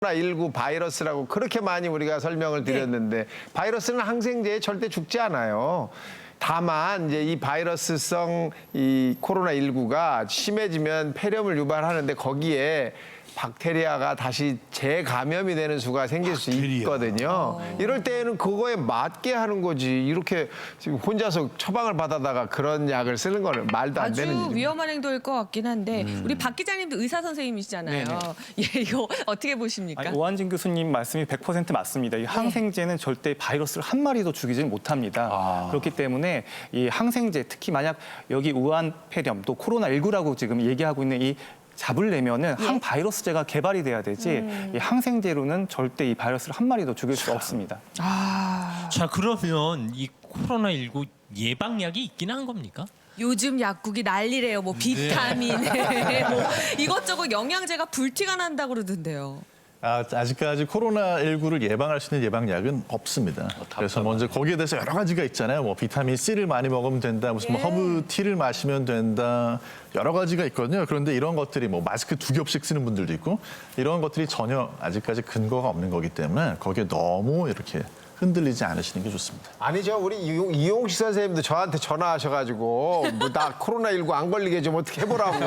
코로나19 바이러스라고 그렇게 많이 우리가 설명을 드렸는데 바이러스는 항생제에 절대 죽지 않아요. 다만 이제 이 바이러스성 이 코로나19가 심해지면 폐렴을 유발하는데 거기에 박테리아가 다시 재감염이 되는 수가 생길 수 있거든요. 이럴 때에는 그거에 맞게 하는 거지. 이렇게 지금 혼자서 처방을 받아다가 그런 약을 쓰는 거는 말도 안 되는 아주 일입니다. 위험한 행동일 것 같긴 한데 우리 박 기자님도 의사 선생님이시잖아요. 예, 이거 어떻게 보십니까? 아니, 오한진 교수님 말씀이 100% 맞습니다. 이 항생제는 절대 바이러스를 한 마리도 죽이지 못합니다. 그렇기 때문에 이 항생제, 특히 만약 여기 우한 폐렴 또 코로나19라고 지금 얘기하고 있는 이 잡으려면은 항바이러스제가 개발이 돼야 되지 이 항생제로는 절대 이 바이러스를 한 마리도 죽일 수 없습니다. 자, 그러면 이 코로나19 예방약이 있긴 한 겁니까? 요즘 약국이 난리래요. 뭐 비타민, 뭐 이것저것 영양제가 불티가 난다고 그러던데요. 아직까지 코로나19를 예방할 수 있는 예방약은 없습니다. 그래서 먼저 거기에 대해서 여러 가지가 있잖아요. 뭐 비타민 C를 많이 먹으면 된다, 무슨 뭐 허브티를 마시면 된다, 여러 가지가 있거든요. 그런데 이런 것들이 뭐 마스크 2겹씩 쓰는 분들도 있고 이런 것들이 전혀 아직까지 근거가 없는 거기 때문에 거기에 너무 이렇게 흔들리지 않으시는 게 좋습니다. 아니죠. 우리 이용식 선생님도 저한테 전화하셔가지고 뭐 나 코로나19 안 걸리게 좀 어떻게 해보라고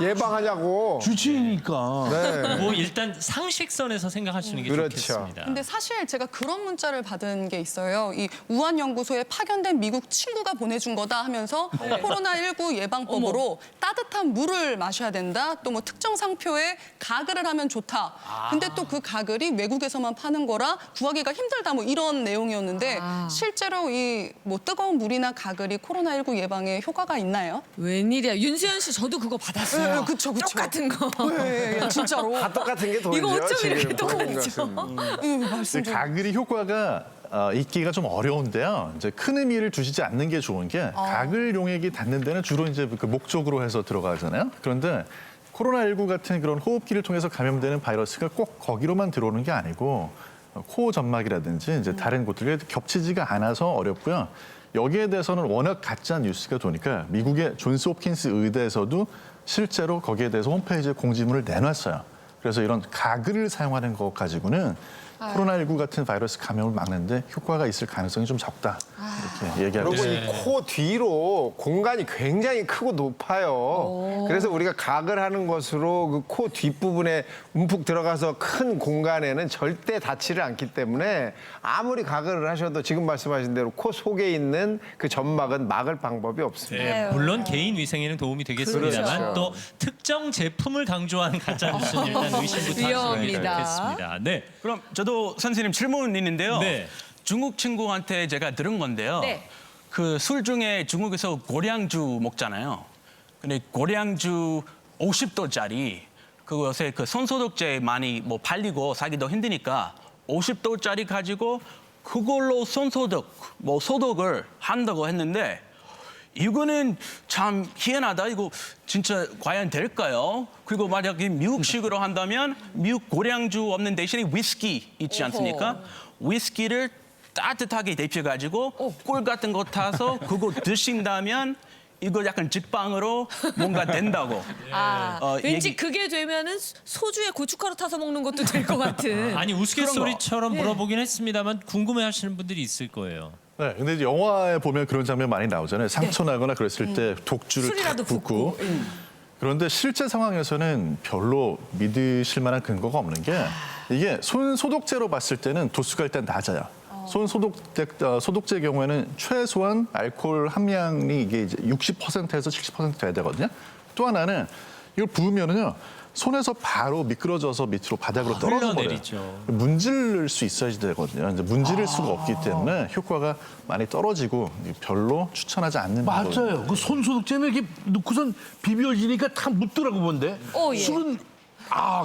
예방하냐고. 주치니까. 네. 뭐 일단 상식선에서 생각하시는 게 그렇죠. 좋겠습니다. 근데 사실 제가 그런 문자를 받은 게 있어요. 이 우한 연구소에 파견된 미국 친구가 보내준 거다 하면서 코로나19 예방법으로 따뜻한 물을 마셔야 된다. 또 뭐 특정 상표에 가글을 하면 좋다. 근데 또 그 가글이 외국에서만 파는 거라 구하기가 힘들다. 뭐 이런 내용이었는데 실제로 이 뭐 뜨거운 물이나 가글이 코로나19 예방에 효과가 있나요? 웬일이야. 윤수연 씨 저도 그거 받았어요. 네, 그쵸. 똑같은 거. 네, 진짜로. 다 똑같은 게 돌죠. 이거 어쩜 이렇게 지금 보는 똑같죠? 것은. 말씀 좀. 가글이 효과가 있기가 좀 어려운데요. 이제 큰 의미를 두시지 않는 게 좋은 게 가글 용액이 닿는 데는 주로 이제 그 목 쪽으로 해서 들어가잖아요. 그런데 코로나19 같은 그런 호흡기를 통해서 감염되는 바이러스가 꼭 거기로만 들어오는 게 아니고 코 점막이라든지 이제 다른 곳들에 겹치지가 않아서 어렵고요. 여기에 대해서는 워낙 가짜 뉴스가 도니까 미국의 존스 홉킨스 의대에서도 실제로 거기에 대해서 홈페이지에 공지문을 내놨어요. 그래서 이런 가글을 사용하는 것 가지고는 코로나19 같은 바이러스 감염을 막는데 효과가 있을 가능성이 좀 적다. 이렇게 얘기하고 그리고 있습니다. 이 코 뒤로 공간이 굉장히 크고 높아요. 그래서 우리가 가글 하는 것으로 그 코 뒷부분에 움푹 들어가서 큰 공간에는 절대 닿지를 않기 때문에 아무리 가글을 하셔도 지금 말씀하신 대로 코 속에 있는 그 점막은 막을 방법이 없습니다. 네, 물론 개인 위생에는 도움이 되겠습니다만 그렇죠. 또 특정 제품을 강조한 가짜 뉴스는 일단 의심부터 하시는 게 위험합니다. 좋겠습니다. 네. 그럼 저도 선생님 질문 있는데요. 네. 중국 친구한테 제가 들은 건데요. 네. 그 술 중에 중국에서 고량주 먹잖아요. 근데 고량주 50도짜리 그 요새 그 손소독제 많이 뭐 팔리고 사기도 힘드니까 50도짜리 가지고 그걸로 손소독 뭐 소독을 한다고 했는데 이거는 참 희한하다. 이거 진짜 과연 될까요? 그리고 만약에 미국식으로 한다면 미국 고량주 없는 대신에 위스키 있지 않습니까? 위스키를 따뜻하게 데펴가지고 꿀 같은 거 타서 그거 드신다면 이거 약간 직방으로 뭔가 된다고. 왠지 얘기- 그게 되면은 소주에 고춧가루 타서 먹는 것도 될 것 같은. 아니 우스갯소리처럼 물어보긴 했습니다만 궁금해하시는 분들이 있을 거예요. 네, 근데 이제 영화에 보면 그런 장면 많이 나오잖아요. 상처 나거나 그랬을 때 독주를 술이라도 탁 붓고. 그런데 실제 상황에서는 별로 믿으실 만한 근거가 없는 게 이게 손 소독제로 봤을 때는 도수가 일단 낮아요. 손 소독제 경우에는 최소한 알코올 함량이 이게 이제 60%에서 70% 돼야 되거든요. 또 하나는 이걸 부으면은요. 손에서 바로 미끄러져서 밑으로 바닥으로 떨어져 버려요. 흘러내리죠. 문지를 수 있어야 되거든요. 이제 문지를 수가 없기 때문에 효과가 많이 떨어지고 별로 추천하지 않는 방법입니다. 맞아요. 그 손소독제는 이렇게 넣고선 비벼지니까 다 묻더라고 본데. 예. 술은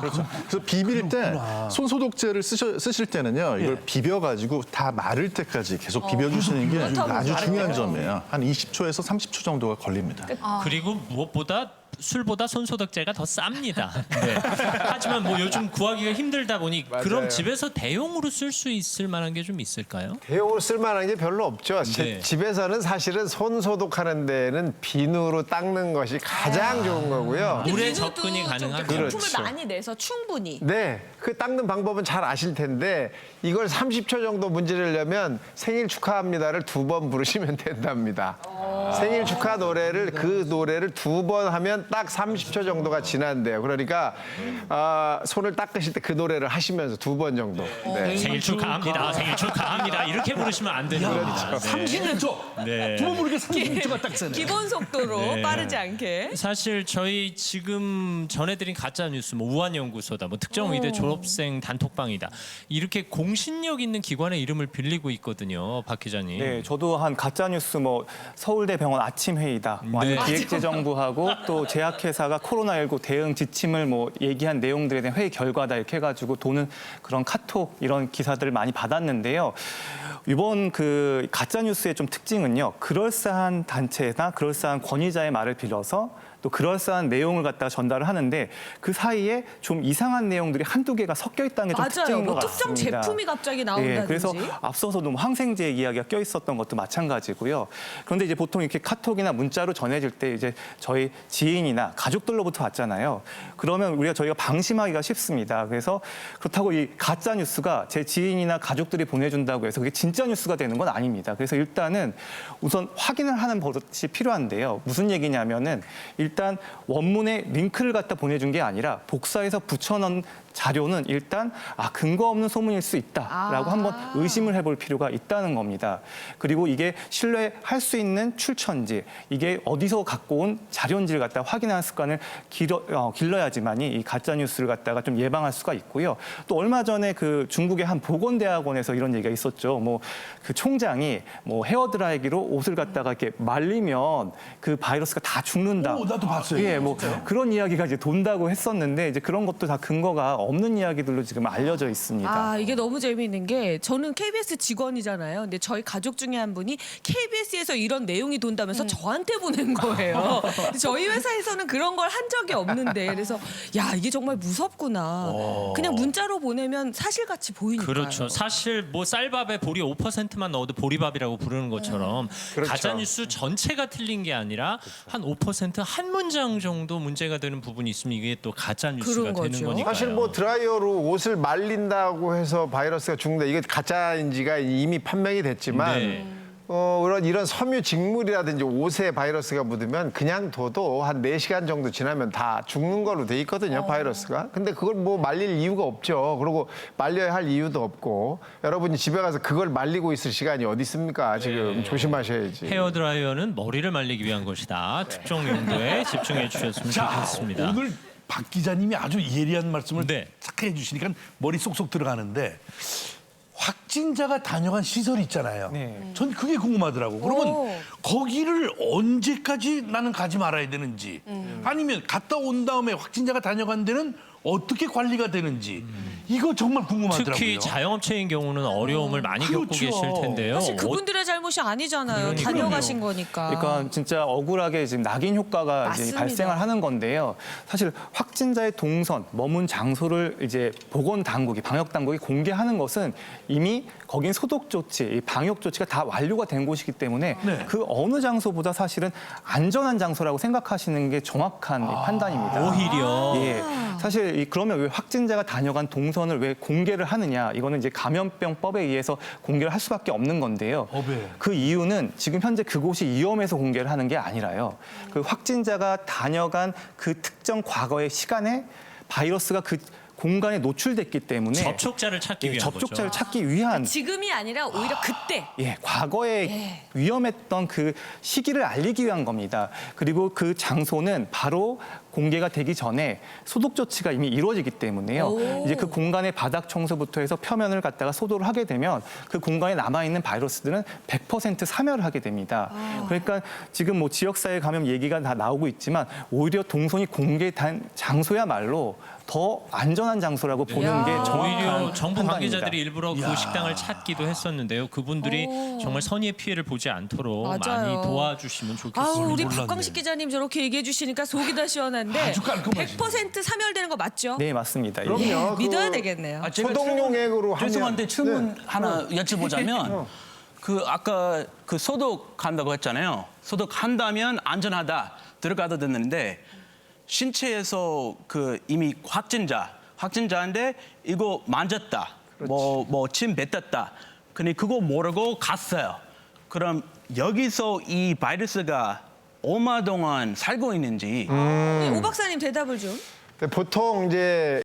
그래서 비빌 때 손소독제를 쓰실 때는요. 이걸 비벼가지고 다 마를 때까지 계속 비벼주시는 게 아주 중요한 점이에요. 한 20초에서 30초 정도가 걸립니다. 그리고 무엇보다 술보다 손소독제가 더 쌉니다. 네. 하지만 뭐 요즘 구하기가 힘들다 보니 그럼 집에서 대용으로 쓸 수 있을 만한 게 좀 있을까요? 대용으로 쓸만한 게 별로 없죠. 네. 집에서는 사실은 손 소독하는 데는 비누로 닦는 것이 가장 좋은 거고요. 물에 비누도 접근이 좀 가능하죠. 거품을 그렇죠. 많이 내서 충분히. 네, 그 닦는 방법은 잘 아실 텐데 이걸 30초 정도 문지르려면 생일 축하합니다를 2번 부르시면 된답니다. 생일 축하 노래를 그 노래를 2번 하면 딱 30초 정도가 지난대요. 그러니까 손을 닦으실 때 그 노래를 하시면서 2번 정도. 네. 생일 축하합니다. 생일 축하합니다. 이렇게 부르시면 안 되는 겁니다. 네. 30초. 네. 두번 모르게 30초가 딱 세네. 기본 속도로 네. 빠르지 않게. 사실 저희 지금 전해드린 가짜 뉴스, 뭐 우한연구소다, 뭐 특정 의대 졸업생 단톡방이다, 이렇게 공신력 있는 기관의 이름을 빌리고 있거든요, 박 기자님. 네, 저도 한 가짜 뉴스 뭐 서울대병원 아침 회의다, 뭐 아니면 네. 기획재정부하고 또 제약회사가 코로나19 대응 지침을 뭐 얘기한 내용들에 대한 회의 결과다 이렇게 해가지고 도는 그런 카톡 이런 기사들을 많이 받았는데요. 이번 그 가짜 뉴스의 좀 특징은요, 그럴싸한 단체나 그럴싸한 권위자의 말을 빌려서 또 그럴싸한 내용을 갖다가 전달을 하는데 그 사이에 좀 이상한 내용들이 한두 개가 섞여 있다는 게 좀 맞아요. 특징인 것 뭐 특정 같습니다. 제품이 갑자기 나온다든지. 예, 그래서 앞서서도 뭐 항생제 이야기가 껴 있었던 것도 마찬가지고요. 그런데 이제 보통 이렇게 카톡이나 문자로 전해질 때 이제 저희 지인이나 가족들로부터 왔잖아요. 그러면 저희가 방심하기가 쉽습니다. 그래서 그렇다고 이 가짜 뉴스가 제 지인이나 가족들이 보내준다고 해서 그게 진짜 뉴스가 되는 건 아닙니다. 그래서 일단은 우선 확인을 하는 버릇이 필요한데요. 무슨 얘기냐면은 일단 원문에 링크를 갖다 보내준 게 아니라 복사해서 붙여넣은 자료는 일단 근거 없는 소문일 수 있다라고 한번 의심을 해볼 필요가 있다는 겁니다. 그리고 이게 신뢰할 수 있는 출처인지, 이게 어디서 갖고 온 자료인지를 갖다 확인하는 습관을 길러야지만이 이 가짜 뉴스를 갖다가 좀 예방할 수가 있고요. 또 얼마 전에 그 중국의 한 보건대학원에서 이런 얘기가 있었죠. 뭐 그 총장이 뭐 헤어드라이기로 옷을 갖다가 이렇게 말리면 그 바이러스가 다 죽는다. 오, 나도 봤어요. 예, 뭐 그런 이야기가 이제 돈다고 했었는데 이제 그런 것도 다 근거가 없는 이야기들로 지금 알려져 있습니다. 이게 너무 재미있는 게 저는 KBS 직원이잖아요. 근데 저희 가족 중에 한 분이 KBS에서 이런 내용이 돈다면서 저한테 보낸 거예요. 저희 회사에서는 그런 걸 한 적이 없는데 그래서 야 이게 정말 무섭구나. 그냥 문자로 보내면 사실같이 보이니까. 그렇죠. 사실 뭐 쌀밥에 보리 5%만 넣어도 보리밥이라고 부르는 것처럼 그렇죠. 가짜 뉴스 전체가 틀린 게 아니라 한 5% 한 문장 정도 문제가 되는 부분이 있으면 이게 또 가짜 뉴스가 그런 되는 거죠. 거니까요. 사실 뭐 드라이어로 옷을 말린다고 해서 바이러스가 죽는다. 이게 가짜인지가 이미 판명이 됐지만 네. 이런 섬유 직물이라든지 옷에 바이러스가 묻으면 그냥 둬도 한 4시간 정도 지나면 다 죽는 걸로 돼 있거든요, 바이러스가. 근데 그걸 뭐 말릴 이유가 없죠. 그리고 말려야 할 이유도 없고 여러분이 집에 가서 그걸 말리고 있을 시간이 어디 있습니까? 지금 조심하셔야지. 헤어드라이어는 머리를 말리기 위한 것이다. 특정 용도에 집중해 주셨으면 좋겠습니다. 오늘 박 기자님이 아주 예리한 말씀을 네. 착 해주시니까 머리 쏙쏙 들어가는데 확진자가 다녀간 시설 있잖아요. 네. 전 그게 궁금하더라고. 그러면 거기를 언제까지 나는 가지 말아야 되는지 아니면 갔다 온 다음에 확진자가 다녀간 데는 어떻게 관리가 되는지 이거 정말 궁금하더라고요. 특히 자영업체인 경우는 어려움을 많이 겪고 그렇죠. 계실 텐데요. 사실 그분들의 잘못이 아니잖아요. 다녀가신 거니까. 그러니까 진짜 억울하게 지금 낙인 효과가 이제 맞습니다. 발생을 하는 건데요. 사실 확진자의 동선, 머문 장소를 이제 보건 당국이, 방역 당국이 공개하는 것은 이미 거긴 소독 조치, 이 방역 조치가 다 완료가 된 곳이기 때문에 네. 그 어느 장소보다 사실은 안전한 장소라고 생각하시는 게 정확한 판단입니다. 오히려 예, 사실 그러면 왜 확진자가 다녀간 동선을 왜 공개를 하느냐? 이거는 이제 감염병법에 의해서 공개를 할 수밖에 없는 건데요. 법에. 그 이유는 지금 현재 그곳이 위험해서 공개를 하는 게 아니라요. 그 확진자가 다녀간 그 특정 과거의 시간에 바이러스가 그 공간에 노출됐기 때문에 접촉자를 찾기 예, 위한 접촉자를 거죠. 찾기 위한 지금이 아니라 오히려 그때. 과거에 위험했던 그 시기를 알리기 위한 겁니다. 그리고 그 장소는 바로 공개가 되기 전에 소독 조치가 이미 이루어지기 때문에요. 이제 그 공간의 바닥 청소부터 해서 표면을 갖다가 소독을 하게 되면 그 공간에 남아있는 바이러스들은 100% 사멸을 하게 됩니다. 그러니까 지금 뭐 지역사회 감염 얘기가 다 나오고 있지만 오히려 동선이 공개된 장소야말로 더 안전한 장소라고 보는 게 정확한 오히려 정부 판단입니다. 관계자들이 일부러 그 식당을 찾기도 했었는데요. 그분들이 정말 선의의 피해를 보지 않도록 맞아요. 많이 도와주시면 좋겠습니다. 아우 우리 박광식 기자님 저렇게 얘기해 주시니까 속이 다 시원한데 아주 깔끔하시네. 100% 사멸되는 거 맞죠? 네, 맞습니다. 그럼요. 예, 그 믿어야 되겠네요. 제가 소독용액으로 하면 죄송한데 질문 네. 하나 여쭤보자면 그 아까 그 소독한다고 했잖아요. 소독한다면 안전하다 들어가도 됐는데 신체에서 그 이미 확진자인데 이거 만졌다, 뭐 침 뱉었다. 근데 그거 모르고 갔어요. 그럼 여기서 이 바이러스가 얼마 동안 살고 있는지 오 박사님 대답을 좀. 보통 이제